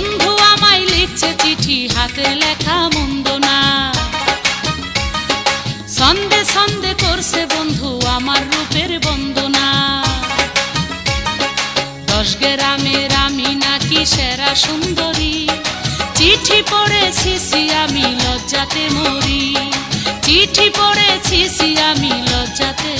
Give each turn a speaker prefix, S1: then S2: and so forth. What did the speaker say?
S1: বন্ধু আমায় লিখছে চিঠি, হাতের লেখা মন্দ না। ছন্দে ছন্দে করছে বন্ধু আমার রূপের বন্দনা। 10 গ্রামের আমি নাকি সেরা সুন্দরী, চিঠি পড়েছি আমি লজ্জাতে মরি। চিঠি পড়েছি আমি লজ্জাতে